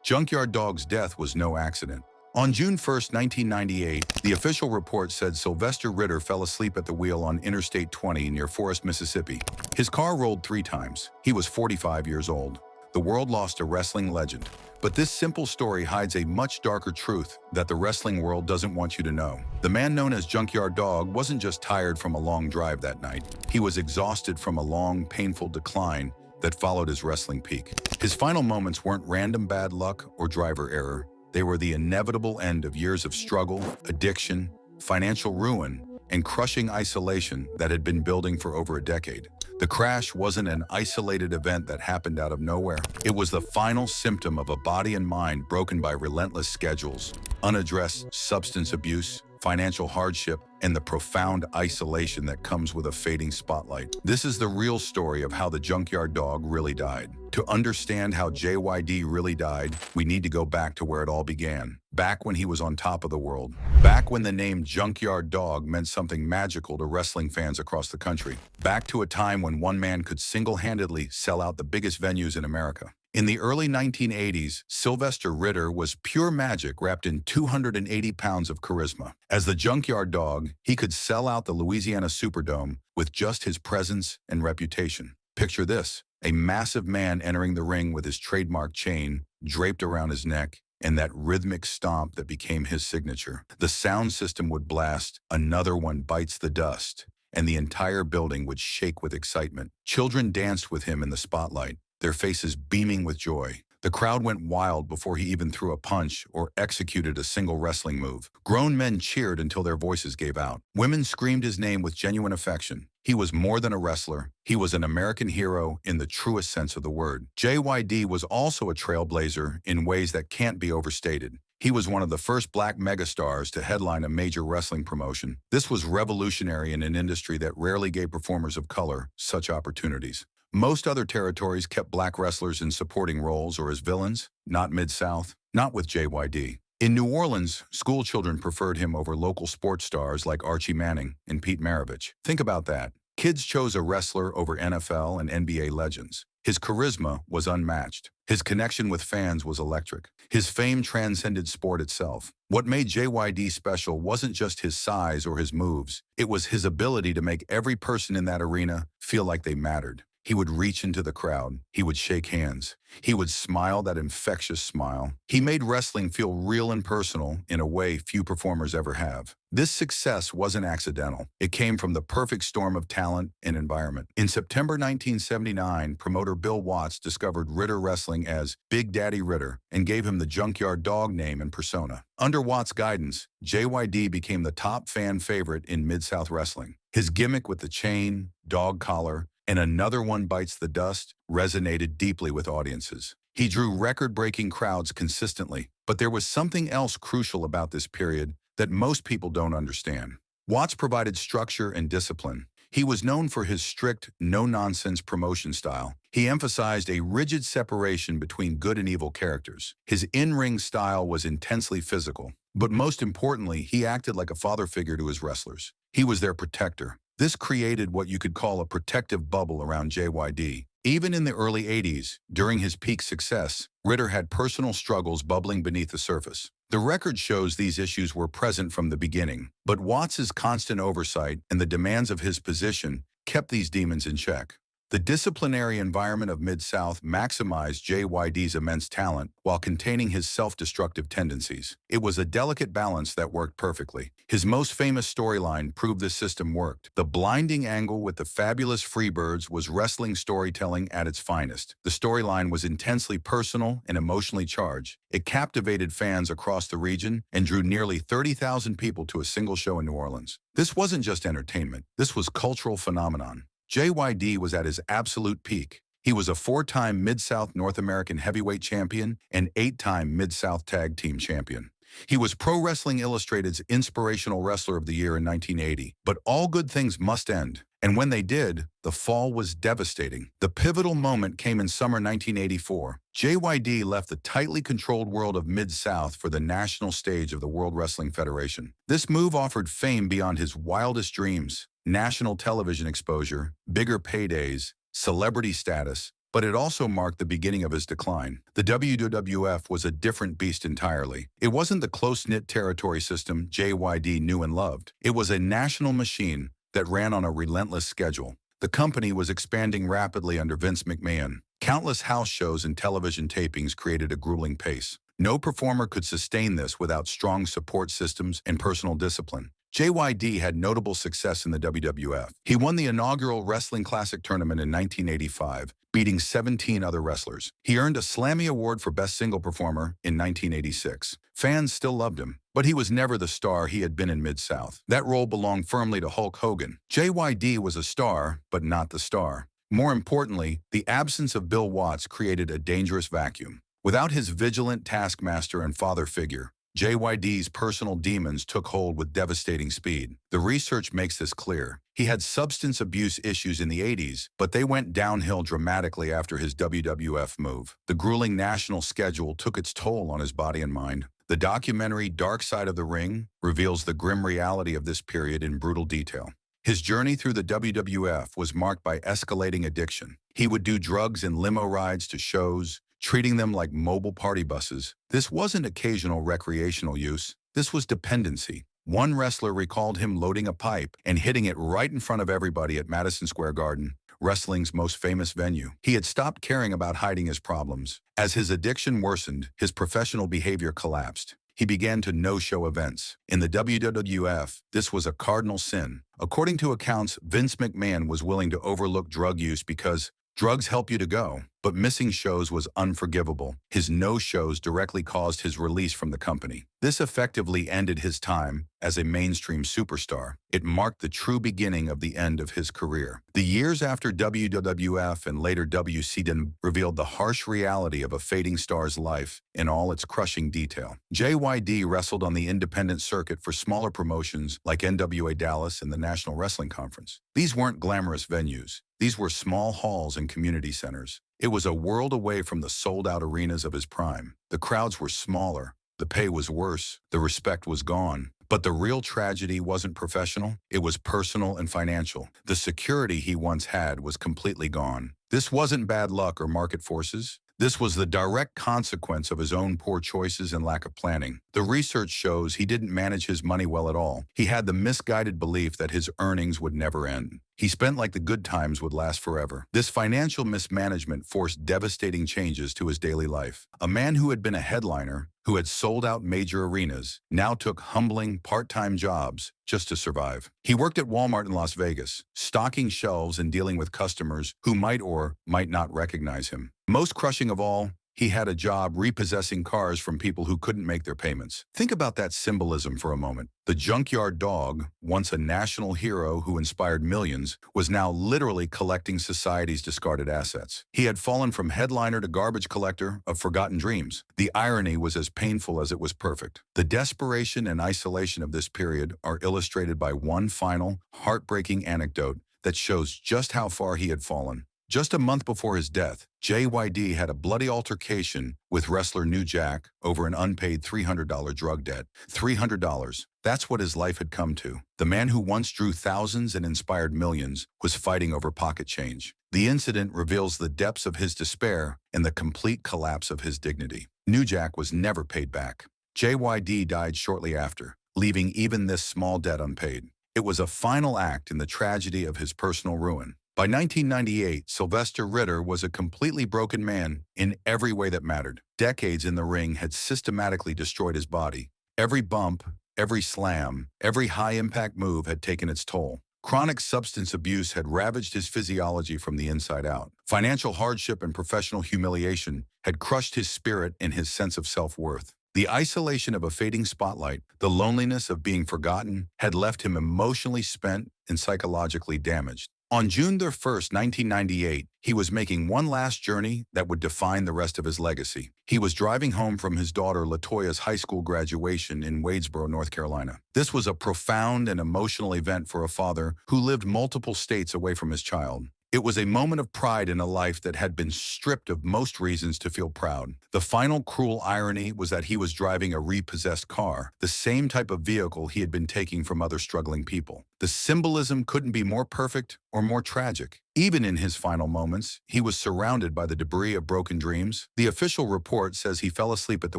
Junkyard Dog's death was no accident. On June 1st, 1998, the official report said Sylvester Ritter fell asleep at the wheel on Interstate 20 near Forest, Mississippi. His car rolled 3 times. He was 45 years old. The world lost a wrestling legend. But this simple story hides a much darker truth that the wrestling world doesn't want you to know. The man known as Junkyard Dog wasn't just tired from a long drive that night. He was exhausted from a long, painful decline that followed his wrestling peak. His final moments weren't random bad luck or driver error. They were the inevitable end of years of struggle, addiction, financial ruin, and crushing isolation that had been building for over a decade. The crash wasn't an isolated event that happened out of nowhere. It was the final symptom of a body and mind broken by relentless schedules, unaddressed substance abuse, financial hardship, and the profound isolation that comes with a fading spotlight. This is the real story of how the Junkyard Dog really died. To understand how JYD really died, we need to go back to where it all began. Back when he was on top of the world. Back when the name Junkyard Dog meant something magical to wrestling fans across the country. Back to a time when one man could single-handedly sell out the biggest venues in America. In the early 1980s, Sylvester Ritter was pure magic wrapped in 280 pounds of charisma. As the Junkyard Dog, he could sell out the Louisiana Superdome with just his presence and reputation. Picture this, a massive man entering the ring with his trademark chain draped around his neck and that rhythmic stomp that became his signature. The sound system would blast, "Another One Bites the Dust," and the entire building would shake with excitement. Children danced with him in the spotlight, their faces beaming with joy. The crowd went wild before he even threw a punch or executed a single wrestling move. Grown men cheered until their voices gave out. Women screamed his name with genuine affection. He was more than a wrestler. He was an American hero in the truest sense of the word. JYD was also a trailblazer in ways that can't be overstated. He was one of the first black megastars to headline a major wrestling promotion. This was revolutionary in an industry that rarely gave performers of color such opportunities. Most other territories kept black wrestlers in supporting roles or as villains, not Mid-South, not with JYD. In New Orleans, school children preferred him over local sports stars like Archie Manning and Pete Maravich. Think about that. Kids chose a wrestler over NFL and NBA legends. His charisma was unmatched. His connection with fans was electric. His fame transcended sport itself. What made JYD special wasn't just his size or his moves. It was his ability to make every person in that arena feel like they mattered. He would reach into the crowd. He would shake hands. He would smile that infectious smile. He made wrestling feel real and personal in a way few performers ever have. This success wasn't accidental. It came from the perfect storm of talent and environment. In September 1979, promoter Bill Watts discovered Ritter Wrestling as Big Daddy Ritter and gave him the Junkyard Dog name and persona. Under Watts' guidance, JYD became the top fan favorite in Mid-South wrestling. His gimmick with the chain, dog collar, and "Another One Bites the Dust" resonated deeply with audiences. He drew record-breaking crowds consistently, but there was something else crucial about this period that most people don't understand. Watts provided structure and discipline. He was known for his strict, no-nonsense promotion style. He emphasized a rigid separation between good and evil characters. His in-ring style was intensely physical, but most importantly, he acted like a father figure to his wrestlers. He was their protector. This created what you could call a protective bubble around JYD. Even in the early 80s, during his peak success, Ritter had personal struggles bubbling beneath the surface. The record shows these issues were present from the beginning, but Watts' constant oversight and the demands of his position kept these demons in check. The disciplinary environment of Mid-South maximized JYD's immense talent while containing his self-destructive tendencies. It was a delicate balance that worked perfectly. His most famous storyline proved this system worked. The blinding angle with the fabulous Freebirds was wrestling storytelling at its finest. The storyline was intensely personal and emotionally charged. It captivated fans across the region and drew nearly 30,000 people to a single show in New Orleans. This wasn't just entertainment. This was cultural phenomenon. JYD was at his absolute peak. He was a 4-time Mid-South North American heavyweight champion and 8-time Mid-South Tag Team champion. He was Pro Wrestling Illustrated's Inspirational Wrestler of the Year in 1980. But all good things must end. And when they did, the fall was devastating. The pivotal moment came in summer 1984. JYD left the tightly controlled world of Mid-South for the national stage of the World Wrestling Federation. This move offered fame beyond his wildest dreams. National television exposure, bigger paydays, celebrity status, but it also marked the beginning of his decline. The WWF was a different beast entirely. It wasn't the close-knit territory system JYD knew and loved. It was a national machine that ran on a relentless schedule. The company was expanding rapidly under Vince McMahon. Countless house shows and television tapings created a grueling pace. No performer could sustain this without strong support systems and personal discipline. JYD had notable success in the WWF. He won the inaugural Wrestling Classic tournament in 1985, beating 17 other wrestlers. He earned a Slammy Award for Best Single Performer in 1986. Fans still loved him, but he was never the star he had been in Mid-South. That role belonged firmly to Hulk Hogan. JYD was a star, but not the star. More importantly, the absence of Bill Watts created a dangerous vacuum. Without his vigilant taskmaster and father figure, JYD's personal demons took hold with devastating speed. The research makes this clear. He had substance abuse issues in the 80s, but they went downhill dramatically after his WWF move. The grueling national schedule took its toll on his body and mind. The documentary Dark Side of the Ring reveals the grim reality of this period in brutal detail. His journey through the WWF was marked by escalating addiction. He would do drugs and limo rides to shows, treating them like mobile party buses. This wasn't occasional recreational use. This was dependency. One wrestler recalled him loading a pipe and hitting it right in front of everybody at Madison Square Garden, wrestling's most famous venue. He had stopped caring about hiding his problems. As his addiction worsened, his professional behavior collapsed. He began to no-show events. In the WWF, this was a cardinal sin. According to accounts, Vince McMahon was willing to overlook drug use because drugs help you to go, but missing shows was unforgivable. His no-shows directly caused his release from the company. This effectively ended his time as a mainstream superstar. It marked the true beginning of the end of his career. The years after WWF and later WCW revealed the harsh reality of a fading star's life in all its crushing detail. JYD wrestled on the independent circuit for smaller promotions like NWA Dallas and the National Wrestling Conference. These weren't glamorous venues. These were small halls and community centers. It was a world away from the sold-out arenas of his prime. The crowds were smaller, the pay was worse, the respect was gone. But the real tragedy wasn't professional, it was personal and financial. The security he once had was completely gone. This wasn't bad luck or market forces. This was the direct consequence of his own poor choices and lack of planning. The research shows he didn't manage his money well at all. He had the misguided belief that his earnings would never end. He spent like the good times would last forever. This financial mismanagement forced devastating changes to his daily life. A man who had been a headliner, who had sold out major arenas, now took humbling part-time jobs just to survive. He worked at Walmart in Las Vegas, stocking shelves and dealing with customers who might or might not recognize him. Most crushing of all, he had a job repossessing cars from people who couldn't make their payments. Think about that symbolism for a moment. The Junkyard Dog, once a national hero who inspired millions, was now literally collecting society's discarded assets. He had fallen from headliner to garbage collector of forgotten dreams. The irony was as painful as it was perfect. The desperation and isolation of this period are illustrated by one final, heartbreaking anecdote that shows just how far he had fallen. Just a month before his death, JYD had a bloody altercation with wrestler New Jack over an unpaid $300 drug debt. $300. That's what his life had come to. The man who once drew thousands and inspired millions was fighting over pocket change. The incident reveals the depths of his despair and the complete collapse of his dignity. New Jack was never paid back. JYD died shortly after, leaving even this small debt unpaid. It was a final act in the tragedy of his personal ruin. By 1998, Sylvester Ritter was a completely broken man in every way that mattered. Decades in the ring had systematically destroyed his body. Every bump, every slam, every high-impact move had taken its toll. Chronic substance abuse had ravaged his physiology from the inside out. Financial hardship and professional humiliation had crushed his spirit and his sense of self-worth. The isolation of a fading spotlight, the loneliness of being forgotten, had left him emotionally spent and psychologically damaged. On June 1st, 1998, he was making one last journey that would define the rest of his legacy. He was driving home from his daughter LaToya's high school graduation in Wadesboro, North Carolina. This was a profound and emotional event for a father who lived multiple states away from his child. It was a moment of pride in a life that had been stripped of most reasons to feel proud. The final cruel irony was that he was driving a repossessed car, the same type of vehicle he had been taking from other struggling people. The symbolism couldn't be more perfect or more tragic. Even in his final moments, he was surrounded by the debris of broken dreams. The official report says he fell asleep at the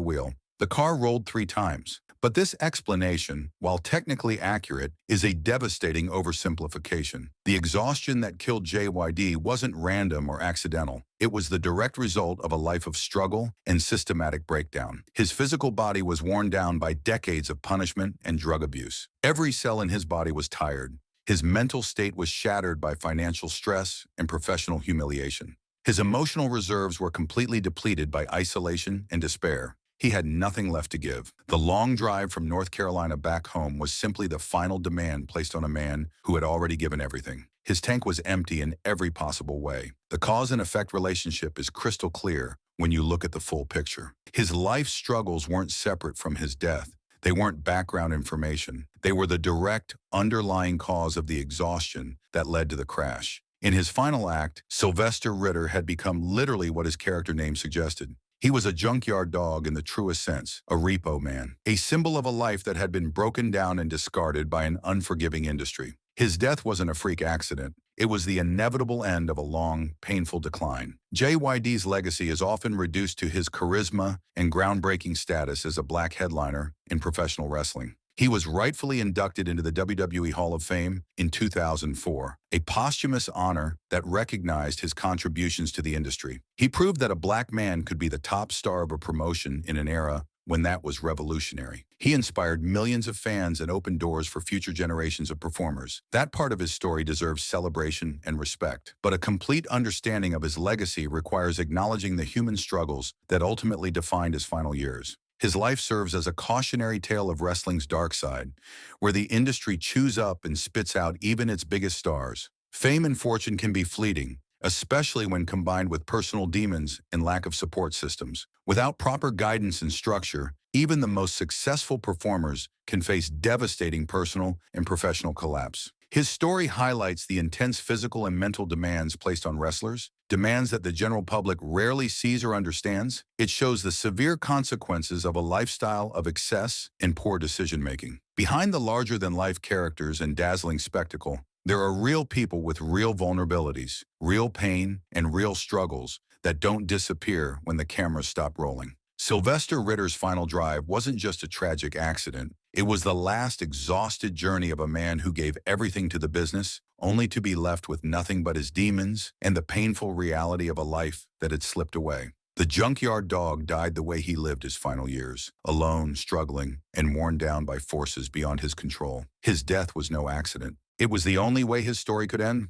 wheel. The car rolled 3 times. But this explanation, while technically accurate, is a devastating oversimplification. The exhaustion that killed JYD wasn't random or accidental. It was the direct result of a life of struggle and systematic breakdown. His physical body was worn down by decades of punishment and drug abuse. Every cell in his body was tired. His mental state was shattered by financial stress and professional humiliation. His emotional reserves were completely depleted by isolation and despair. He had nothing left to give. The long drive from North Carolina back home was simply the final demand placed on a man who had already given everything. His tank was empty in every possible way. The cause and effect relationship is crystal clear when you look at the full picture. His life struggles weren't separate from his death. They weren't background information. They were the direct, underlying cause of the exhaustion that led to the crash. In his final act, Sylvester Ritter had become literally what his character name suggested. He was a junkyard dog in the truest sense, a repo man, a symbol of a life that had been broken down and discarded by an unforgiving industry. His death wasn't a freak accident. It was the inevitable end of a long, painful decline. JYD's legacy is often reduced to his charisma and groundbreaking status as a black headliner in professional wrestling. He was rightfully inducted into the WWE Hall of Fame in 2004, a posthumous honor that recognized his contributions to the industry. He proved that a black man could be the top star of a promotion in an era when that was revolutionary. He inspired millions of fans and opened doors for future generations of performers. That part of his story deserves celebration and respect. But a complete understanding of his legacy requires acknowledging the human struggles that ultimately defined his final years. His life serves as a cautionary tale of wrestling's dark side, where the industry chews up and spits out even its biggest stars. Fame and fortune can be fleeting, especially when combined with personal demons and lack of support systems. Without proper guidance and structure, even the most successful performers can face devastating personal and professional collapse. His story highlights the intense physical and mental demands placed on wrestlers, demands that the general public rarely sees or understands. It shows the severe consequences of a lifestyle of excess and poor decision-making. Behind the larger-than-life characters and dazzling spectacle, there are real people with real vulnerabilities, real pain, and real struggles that don't disappear when the cameras stop rolling. Sylvester Ritter's final drive wasn't just a tragic accident. It was the last exhausted journey of a man who gave everything to the business, only to be left with nothing but his demons and the painful reality of a life that had slipped away. The Junkyard Dog died the way he lived his final years, alone, struggling, and worn down by forces beyond his control. His death was no accident. It was the only way his story could end.